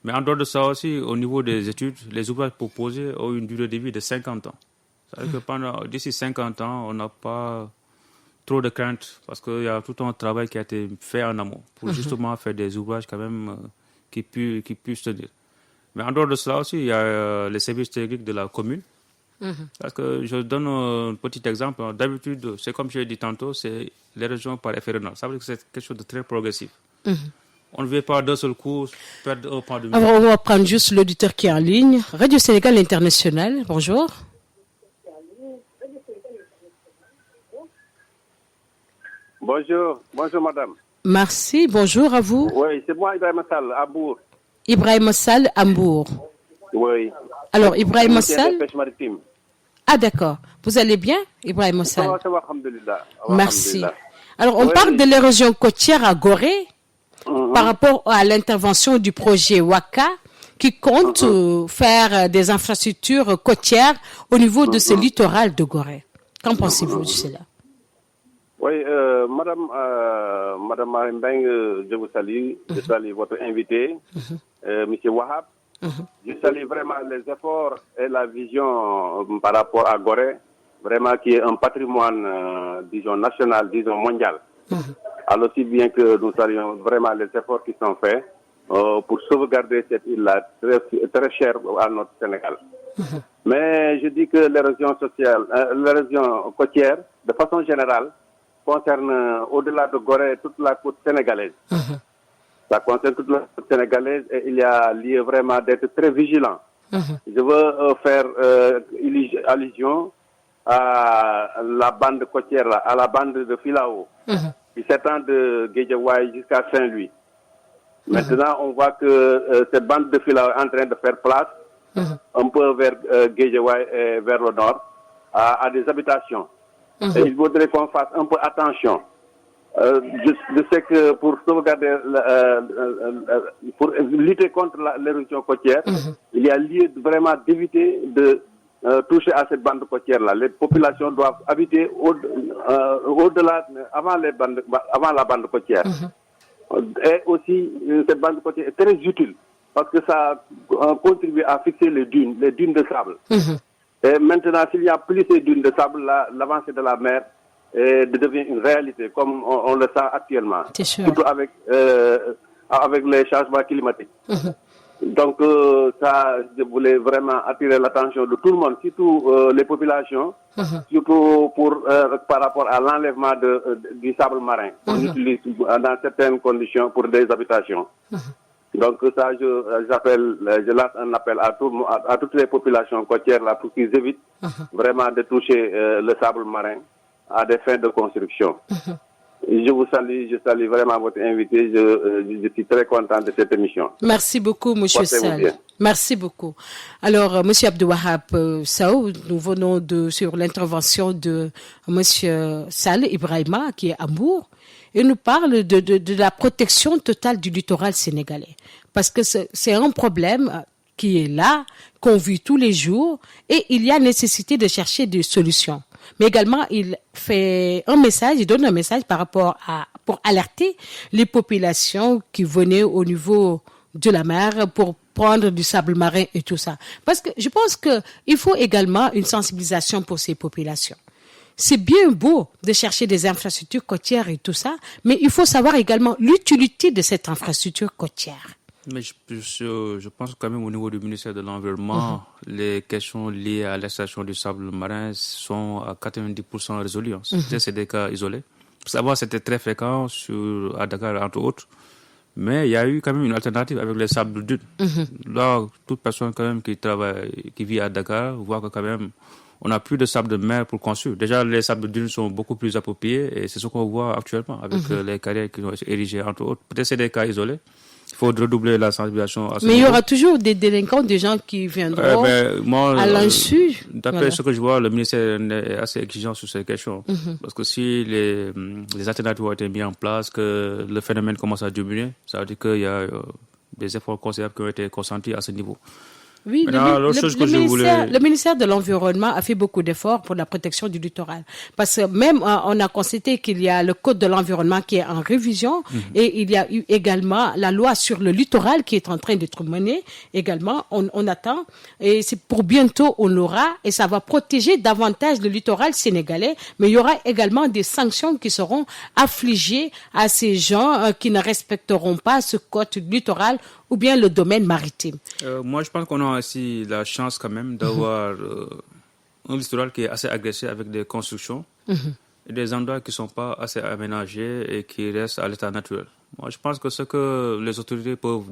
C: Mais en dehors de ça aussi, au niveau des études, les ouvrages proposés ont une durée de vie de 50 ans. C'est-à-dire que d'ici 50 ans, on n'a pas trop de crainte parce qu'il y a tout un travail qui a été fait en amont pour justement faire des ouvrages quand même qui puissent tenir. Mais en dehors de cela aussi, il y a les services techniques de la commune. Parce que je donne un petit exemple. D'habitude, c'est comme je l'ai dit tantôt, c'est les régions par effet rénal. Ça veut dire que c'est quelque chose de très progressif. On ne veut pas d'un seul coup perdre un point de vue.
B: Alors, on va prendre juste l'auditeur qui est en ligne. Radio Sénégal International, bonjour.
D: Bonjour madame.
B: Merci, bonjour à vous.
D: Oui, c'est moi Ibrahim Sall, à Bourg.
B: Ibrahim Sall, Hambourg.
D: Oui.
B: Alors, Ibrahim Sall.
D: Pêche maritime.
B: Ah, d'accord. Vous allez bien, Ibrahim Sall?
D: Ça va, alhamdulillah.
B: Merci. Alors, on parle de l'érosion côtière à Gorée par rapport à l'intervention du projet WACA qui compte faire des infrastructures côtières au niveau de ce littoral de Gorée. Qu'en pensez-vous de cela?
D: Oui, Madame Marine Beng, je vous salue. Je salue votre invité, Monsieur Wahab. Je salue vraiment les efforts et la vision par rapport à Gorée, vraiment qui est un patrimoine, disons, national, disons, mondial. Alors, aussi bien que nous saluons vraiment les efforts qui sont faits pour sauvegarder cette île-là très, très chère à notre Sénégal. Mais je dis que l'érosion sociale, l'érosion côtière, de façon générale, concerne au-delà de Gorée toute la côte sénégalaise. Ça concerne toute la côte sénégalaise et il y a lieu vraiment d'être très vigilant. Je veux faire allusion à la bande côtière, là, à la bande de Filao, qui s'étend de Guédiawaye jusqu'à Saint-Louis. Maintenant, on voit que cette bande de Filao est en train de faire place un peu vers Guédiawaye et vers le nord à des habitations. Et il faudrait qu'on fasse un peu attention. Je sais que pour sauvegarder, pour lutter contre l'érosion côtière, il y a lieu vraiment d'éviter de toucher à cette bande côtière-là. Les populations doivent habiter au-delà, avant la bande côtière. Et aussi, cette bande côtière est très utile parce que ça contribue à fixer les dunes de sable. Et maintenant, s'il n'y a plus ces dunes de sable, l'avancée de la mer devient une réalité, comme on le sent actuellement. Surtout avec les changements climatiques. Donc, ça, je voulais vraiment attirer l'attention de tout le monde, surtout les populations, surtout par rapport à l'enlèvement du sable marin qu'on utilise dans certaines conditions pour des habitations. Donc ça, je lance un appel à toutes les populations côtières là pour qu'ils évitent vraiment de toucher le sable marin à des fins de construction. Je vous salue, je salue vraiment votre invité. Je suis très content de cette émission.
B: Merci beaucoup, Monsieur Sall. Merci beaucoup. Alors, Monsieur Abdouwahab Sow, nous venons sur l'intervention de Monsieur Sall Ibrahima, qui est à Hambourg. Il nous parle de la protection totale du littoral sénégalais. Parce que c'est un problème qui est là, qu'on vit tous les jours, et il y a nécessité de chercher des solutions. Mais également, il donne un message pour alerter les populations qui venaient au niveau de la mer pour prendre du sable marin et tout ça. Parce que je pense qu'il faut également une sensibilisation pour ces populations. C'est bien beau de chercher des infrastructures côtières et tout ça, mais il faut savoir également l'utilité de cette infrastructure côtière.
C: Mais je pense quand même au niveau du ministère de l'Environnement, les questions liées à l'extraction du sable marin sont à 90% résolues. C'est des cas isolés. Pour savoir, c'était très fréquent à Dakar, entre autres. Mais il y a eu quand même une alternative avec les sables dunes. Là, toute personne quand même qui vit à Dakar voit que quand même on n'a plus de sable de mer pour construire. Déjà, les sables dunes sont beaucoup plus appropriés et c'est ce qu'on voit actuellement avec les carrières qui ont été érigées, entre autres. Peut-être c'est des cas isolés. Il faut redoubler la sensibilisation à ce niveau.
B: Mais il y aura toujours des délinquants, des gens qui viendront à l'insu.
C: D'après ce que je vois, le ministère est assez exigeant sur ces questions. Parce que si les alternatives ont été mises en place, que le phénomène commence à diminuer, ça veut dire qu'il y a des efforts considérables qui ont été consentis à ce niveau.
B: Oui,
C: Maintenant, l'autre chose que je voulais...
B: le ministère de l'Environnement a fait beaucoup d'efforts pour la protection du littoral. Parce que même, on a constaté qu'il y a le Code de l'environnement qui est en révision et il y a eu également la loi sur le littoral qui est en train d'être menée. Également, on attend. Et c'est pour bientôt, on l'aura. Et ça va protéger davantage le littoral sénégalais. Mais il y aura également des sanctions qui seront affligées à ces gens qui ne respecteront pas ce code littoral ou bien le domaine maritime.
C: Moi, je pense qu'on a aussi la chance quand même d'avoir un littoral qui est assez agressé avec des constructions et des endroits qui ne sont pas assez aménagés et qui restent à l'état naturel. Moi, je pense que ce que les autorités peuvent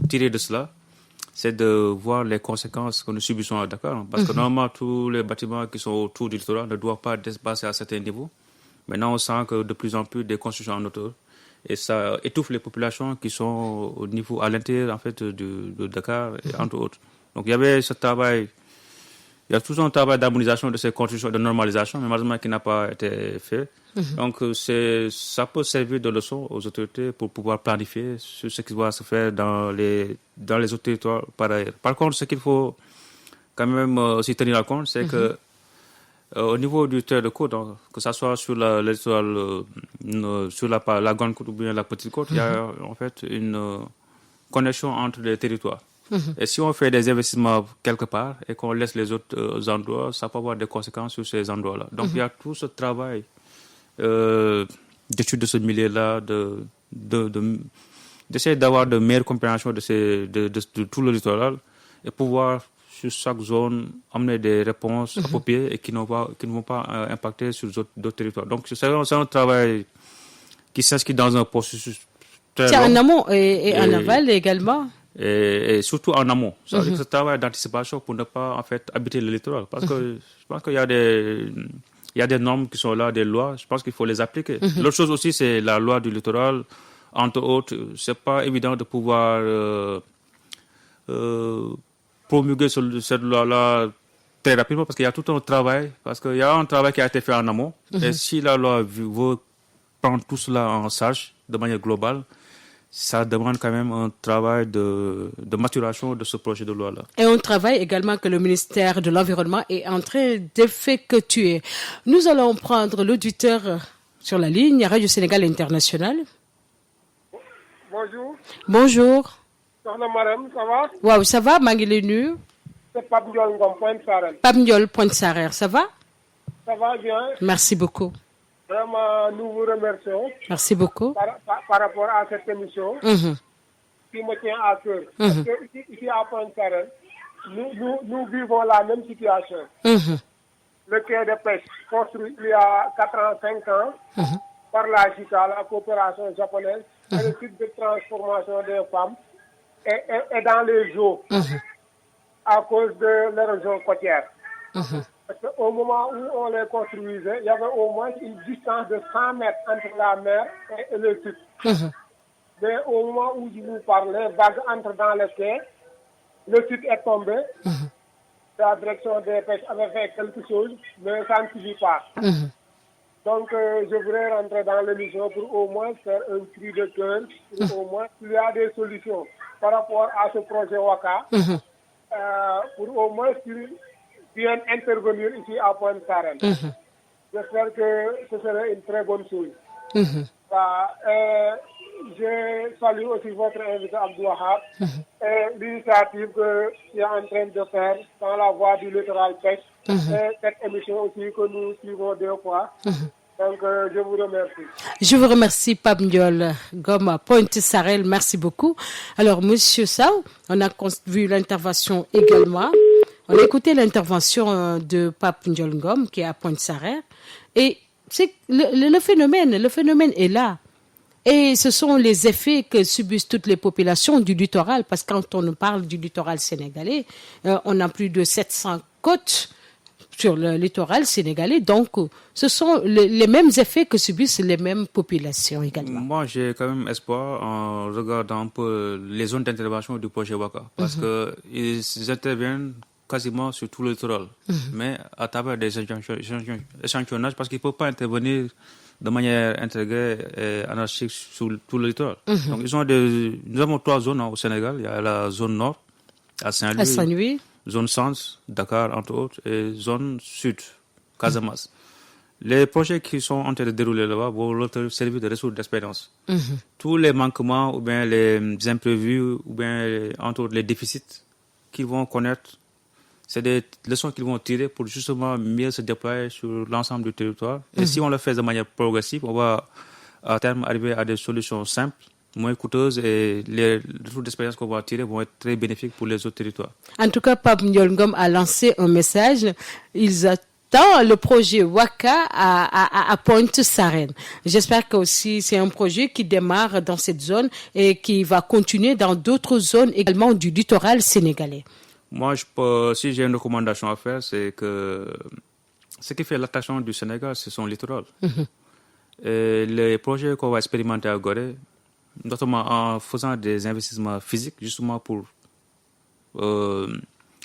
C: tirer de cela, c'est de voir les conséquences que nous subissons à Dakar. Parce que normalement, tous les bâtiments qui sont autour du littoral ne doivent pas dépasser à certains niveaux. Maintenant, on sent que de plus en plus des constructions en hauteur. Et ça étouffe les populations qui sont au niveau, à l'intérieur en fait, de Dakar, et entre autres. Donc il y avait ce travail, il y a tout un travail d'harmonisation de ces constructions, de normalisation, mais malheureusement qui n'a pas été fait. Donc ça peut servir de leçon aux autorités pour pouvoir planifier sur ce qui doit se faire dans les autres territoires par ailleurs. Par contre, ce qu'il faut quand même aussi tenir compte, c'est que au niveau du trait de côte, donc, que ce soit sur la littoral, sur la grande côte ou bien la petite côte, il y a en fait une connexion entre les territoires. Et si on fait des investissements quelque part et qu'on laisse les autres endroits, ça peut avoir des conséquences sur ces endroits-là. Donc il y a tout ce travail d'étude de ce milieu-là, d'essayer d'avoir de meilleures compréhensions de tout le littoral et pouvoir sur chaque zone, amener des réponses appropriées et qui ne vont pas impacter sur d'autres territoires. Donc, c'est un travail qui s'inscrit dans un processus très long.
B: C'est en amont et en aval également.
C: Et surtout en amont. Ça veut dire que ce travail d'anticipation pour ne pas, en fait, habiter le littoral. Parce que je pense qu'il y a des normes qui sont là, des lois. Je pense qu'il faut les appliquer. L'autre chose aussi, c'est la loi du littoral. Entre autres, c'est pas évident de pouvoir... promulguer cette loi-là très rapidement parce qu'il y a tout un travail, parce qu'il y a un travail qui a été fait en amont. Et si la loi veut prendre tout cela en charge de manière globale, ça demande quand même un travail de maturation de ce projet de loi-là.
B: Et un travail également que le ministère de l'Environnement est en train d'effectuer. Nous allons prendre l'auditeur sur la ligne, Radio Sénégal International.
E: Bonjour.
B: Bonjour.
E: Soxna Marème, ça va?
B: Waaw, ça va, maa ngi lay nuyu.
E: C'est Pape Ndiol Ngom, Pointe Sarène.
B: Pape Ndiol, Pointe Sarène, ça va?
E: Ça va bien.
B: Merci beaucoup.
E: Vraiment, nous vous remercions
B: Merci beaucoup.
E: par rapport à cette émission qui me tient à cœur. Parce que ici à Pointe Sarène, nous vivons la même situation. Le quai de pêche construit il y a 4 ans, 5 ans par la JICA, la coopération japonaise, et le site de transformation des femmes est dans les eaux à cause de l'érosion côtière. Parce qu'au moment où on les construisait, il y avait au moins une distance de 100 mètres entre la mer et le site. Mais au moment où je vous parlais, vague entre dans le quai, le site est tombé. La direction des pêches avait fait quelque chose, mais ça ne suffit pas. Donc, je voudrais rentrer dans l'émission pour au moins faire un cri de cœur, pour au moins s'il y a des solutions par rapport à ce projet WACA, pour au moins qu'ils viennent intervenir ici à Pointe Sarène. J'espère que ce serait une très bonne chose. Je salue aussi votre invité Abdou Wahab et l'initiative qu'il est en train de faire dans la voie du littoral pêche et cette émission aussi que nous suivons 2 fois. Donc, je vous remercie.
B: Je vous remercie, Pape Ndiol Ngom, Pointe Sarène. Merci beaucoup. Alors, Monsieur Sow, on a vu l'intervention également. On a écouté l'intervention de Pape Ndiol Ngom qui est à Pointe Sarène. Et c'est le phénomène est là. Et ce sont les effets que subissent toutes les populations du littoral. Parce que quand on parle du littoral sénégalais, on a plus de 700 côtes sur le littoral sénégalais. Donc, ce sont les mêmes effets que subissent les mêmes populations également.
C: Moi, j'ai quand même espoir en regardant un peu les zones d'intervention du projet WACA. Parce qu'ils interviennent quasiment sur tout le littoral. Mais à travers des échantillonnages, parce qu'ils ne peuvent pas intervenir de manière intégrée et anarchique sur tout le littoral. Donc, nous avons 3 zones au Sénégal. Il y a la zone nord, à Saint-Louis,
B: Saint-Louis,
C: zone centre, Dakar entre autres, et zone sud, Casamance. Les projets qui sont en train de dérouler là-bas vont leur servir de ressources d'expérience. Tous les manquements ou bien les imprévus ou bien entre autres les déficits qu'ils vont connaître, c'est des leçons qu'ils vont tirer pour justement mieux se déployer sur l'ensemble du territoire. Et si on le fait de manière progressive, on va à terme arriver à des solutions simples, moins coûteuses, et les retours d'expérience qu'on va tirer vont être très bénéfiques pour les autres territoires.
B: En tout cas, Pape Ndiolngom a lancé un message. Ils attendent le projet Waka à Pointe-Sarène. J'espère que aussi c'est un projet qui démarre dans cette zone et qui va continuer dans d'autres zones également du littoral sénégalais.
C: Moi, si j'ai une recommandation à faire, c'est que ce qui fait l'attraction du Sénégal, c'est son littoral. Et les projets qu'on va expérimenter à Gorée, notamment en faisant des investissements physiques, justement pour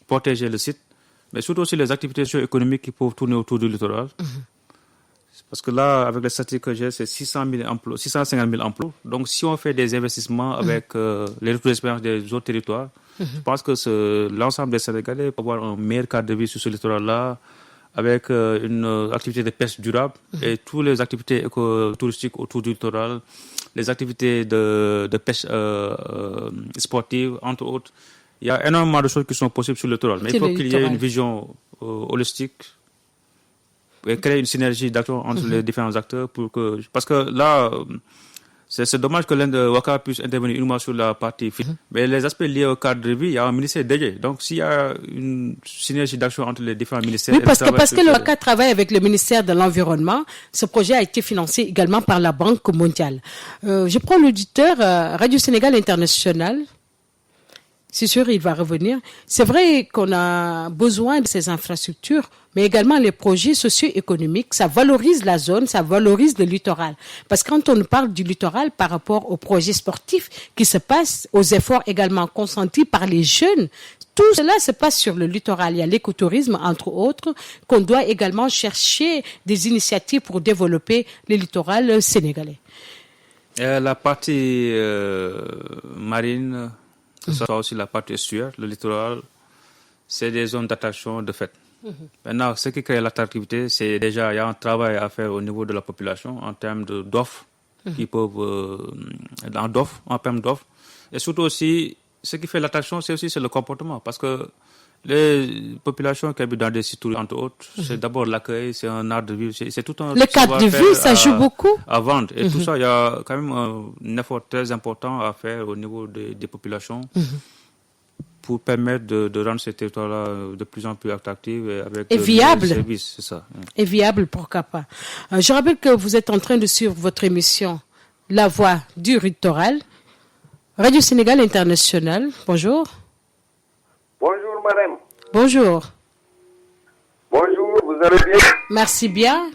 C: protéger le site, mais surtout aussi les activités socio-économiques qui peuvent tourner autour du littoral. Parce que là, avec les statistiques que j'ai, c'est 650 000 emplois. Donc, si on fait des investissements avec les retours d'expérience des autres territoires, je pense que l'ensemble des Sénégalais peuvent avoir un meilleur cadre de vie sur ce littoral-là, avec une activité de pêche durable et toutes les activités éco-touristiques autour du littoral, les activités de pêche sportive, entre autres. Il y a énormément de choses qui sont possibles sur le littoral. Mais il faut qu'il y ait une vision holistique et créer une synergie d'action entre les différents acteurs parce que là, c'est dommage que l'un de Waka puisse intervenir uniquement sur la partie physique. Mais les aspects liés au cadre de vie, il y a un ministère dédié. Donc, s'il y a une synergie d'action entre les différents ministères...
B: Oui, parce que le Waka travaille avec le ministère de l'Environnement. Ce projet a été financé également par la Banque mondiale. Je prends l'auditeur Radio Sénégal International. C'est sûr, il va revenir. C'est vrai qu'on a besoin de ces infrastructures, mais également les projets socio-économiques. Ça valorise la zone, ça valorise le littoral. Parce que quand on parle du littoral par rapport aux projets sportifs qui se passent, aux efforts également consentis par les jeunes, tout cela se passe sur le littoral. Il y a l'écotourisme, entre autres, qu'on doit également chercher des initiatives pour développer le littoral sénégalais.
C: La partie marine... que ce soit aussi la partie estuaire, le littoral, c'est des zones d'attraction de fait. Maintenant, ce qui crée l'attractivité, c'est déjà, il y a un travail à faire au niveau de la population en termes d'offres, qui peuvent, en termes d'offres. Et surtout aussi, ce qui fait l'attraction, c'est le comportement, parce que les populations qui habitent dans des sites, entre autres, c'est d'abord l'accueil, c'est un art de vivre, c'est tout un...
B: Le cadre de vie, ça joue beaucoup.
C: À vendre. Et tout ça, il y a quand même un effort très important à faire au niveau des populations pour permettre de rendre ces territoires-là de plus en plus attractifs et
B: viables.
C: Services, c'est ça.
B: Et viables, pourquoi pas. Je rappelle que vous êtes en train de suivre votre émission La Voix du littoral, Radio Sénégal International. Bonjour.
E: Bonjour, madame.
B: Bonjour.
E: Bonjour, vous allez bien?
B: Merci bien.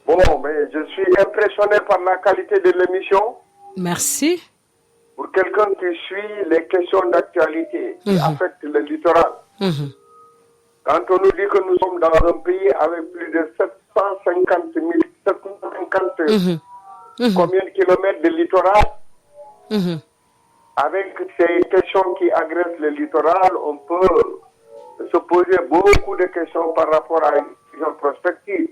E: Bon, mais je suis impressionné par la qualité de l'émission.
B: Merci.
E: Pour quelqu'un qui suit les questions d'actualité qui affectent le littoral. Quand on nous dit que nous sommes dans un pays avec plus de 750 combien de kilomètres de littoral, avec ces questions qui agressent le littoral, on peut se poser beaucoup de questions par rapport à une vision prospective.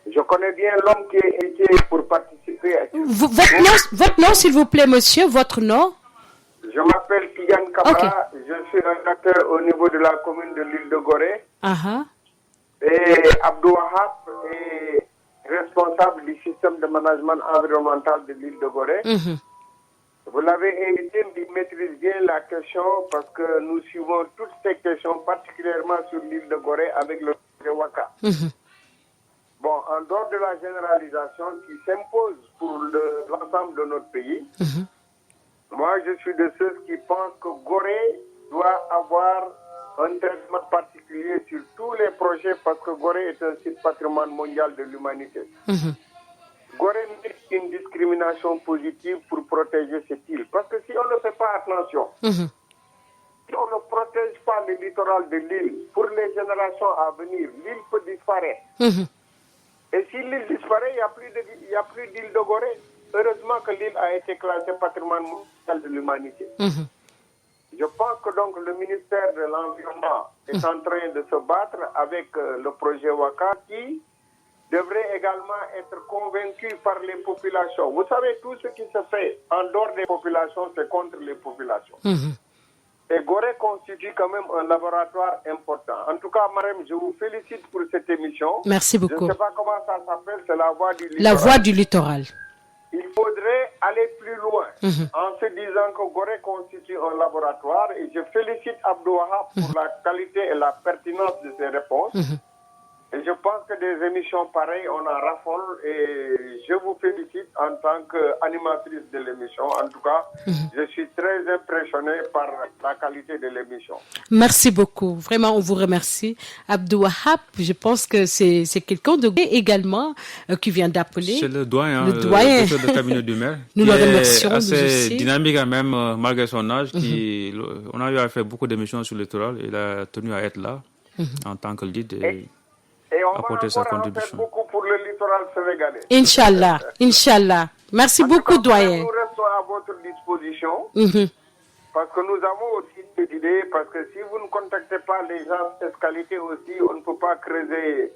E: Je connais bien l'homme qui est étié pour participer à
B: votre nom, s'il vous plaît, monsieur, votre nom?
E: Je m'appelle Tidiane Kamara, je suis un acteur au niveau de la commune de l'île de Gorée. Et Abdou Wahab est responsable du système de management environnemental de l'île de Gorée. Vous l'avez invité, il maîtrise bien la question parce que nous suivons toutes ces questions, particulièrement sur l'île de Gorée avec le projet Waka. Bon, en dehors de la généralisation qui s'impose pour l'ensemble de notre pays, moi je suis de ceux qui pensent que Gorée doit avoir un traitement particulier sur tous les projets parce que Gorée est un site patrimoine mondial de l'humanité. Gorée mérite une discrimination positive pour protéger cette île. Parce que si on ne fait pas attention, si on ne protège pas le littoral de l'île, pour les générations à venir, l'île peut disparaître. Et si l'île disparaît, il n'y a plus d'île de Gorée. Heureusement que l'île a été classée patrimoine mondial de l'humanité.
F: Je pense que donc le ministère de l'Environnement est en train de se battre avec le projet WACA qui devrait également être convaincu par les populations. Vous savez, tout ce qui se fait en dehors des populations, c'est contre les populations. Et Gorée constitue quand même un laboratoire important. En tout cas, Marème, je vous félicite pour cette émission.
B: Merci beaucoup.
F: Je ne sais pas comment ça s'appelle, c'est la voix du littoral.
B: La voix du littoral.
F: Il faudrait aller plus loin en se disant que Gorée constitue un laboratoire et je félicite Abdou Wahab pour la qualité et la pertinence de ses réponses. Et je pense que des émissions pareilles, on en raffole et je vous félicite en tant qu'animatrice de l'émission. En tout cas, je suis très impressionné par la qualité de l'émission.
B: Merci beaucoup. Vraiment, on vous remercie. Abdou Wahab, je pense que c'est quelqu'un de également qui vient d'appeler.
C: C'est le doyen,
B: le doyen.
C: de cabinet du maire.
B: Nous le remercions.
C: Assez dynamique même, malgré son âge. On a eu à faire beaucoup d'émissions sur le littoral. Il a tenu à être là en tant que lead.
F: Et on
C: apporter
F: va encore en faire beaucoup pour le littoral sénégalais.
B: Inch'Allah, Inch'Allah. Merci beaucoup, doyen.
F: Nous restons à votre disposition. Parce que nous avons aussi des idées. Parce que si vous ne contactez pas les gens de cette qualité aussi, on ne peut pas creuser.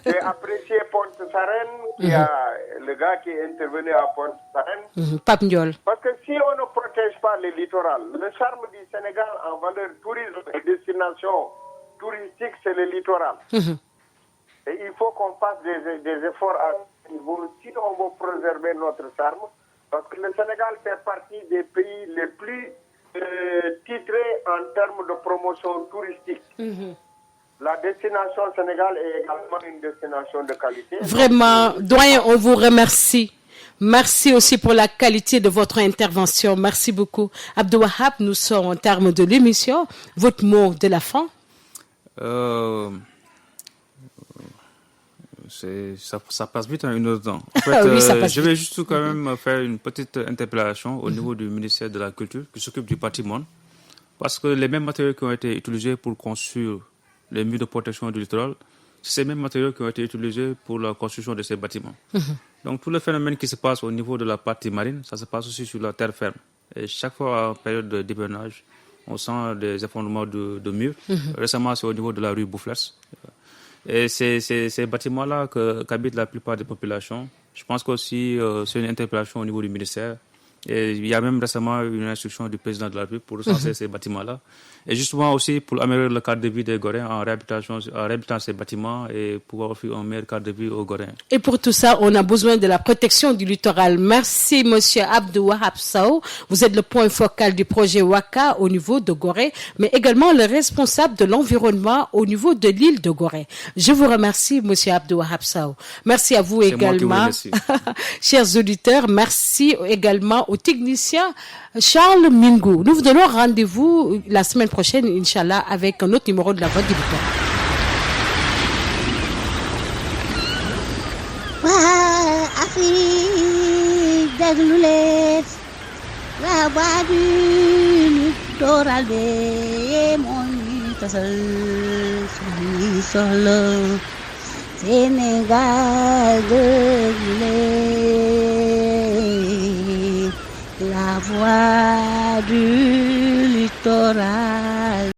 F: J'ai apprécié Pont-Sarène, le gars qui est intervenu à Pont-Sarène.
B: Pape Ndiol.
F: Parce que si on ne protège pas les littorales, le charme du Sénégal en valeur tourisme et destination touristique, c'est le littoral. Et il faut qu'on fasse des efforts à ce niveau si on veut préserver notre charme. Parce que le Sénégal fait partie des pays les plus titrés en termes de promotion touristique. La destination Sénégal est également une destination de qualité.
B: Vraiment, doyen, on vous remercie. Merci aussi pour la qualité de votre intervention. Merci beaucoup. Abdou Wahab, nous sommes en termes de l'émission. Votre mot de la fin?
C: Ça passe vite en une heure de temps. En fait,
B: oui, ça passe
C: je vais juste quand même faire une petite interpellation au niveau du ministère de la Culture qui s'occupe du patrimoine. Parce que les mêmes matériaux qui ont été utilisés pour construire les murs de protection du littoral, c'est ces mêmes matériaux qui ont été utilisés pour la construction de ces bâtiments. Donc tout le phénomène qui se passe au niveau de la partie marine, ça se passe aussi sur la terre ferme. Et chaque fois en période d'hivernage, on sent des effondrements de murs. Récemment, c'est au niveau de la rue Boufflers. Et c'est ces bâtiments-là qu'habitent la plupart des populations. Je pense qu'aussi, c'est une interpellation au niveau du ministère. Et il y a même récemment une instruction du président de la République pour recenser ces bâtiments-là. Et justement aussi pour améliorer le cadre de vie des Goréens en réhabilitant ces bâtiments et pouvoir offrir un meilleur cadre de vie aux Goréens.
B: Et pour tout ça, on a besoin de la protection du littoral. Merci, monsieur Abdou Wahab Sow. Vous êtes le point focal du projet WACA au niveau de Gorée, mais également le responsable de l'environnement au niveau de l'île de Gorée. Je vous remercie, monsieur Abdou Wahab Sow. Merci à vous également. Chers auditeurs, merci également au technicien Charles Mingou. Nous vous donnons rendez-vous la semaine prochaine, Inch'Allah, avec un autre numéro de la Voix du Littoral.
A: La Voix du Littoral Sénégal la voix du littoral.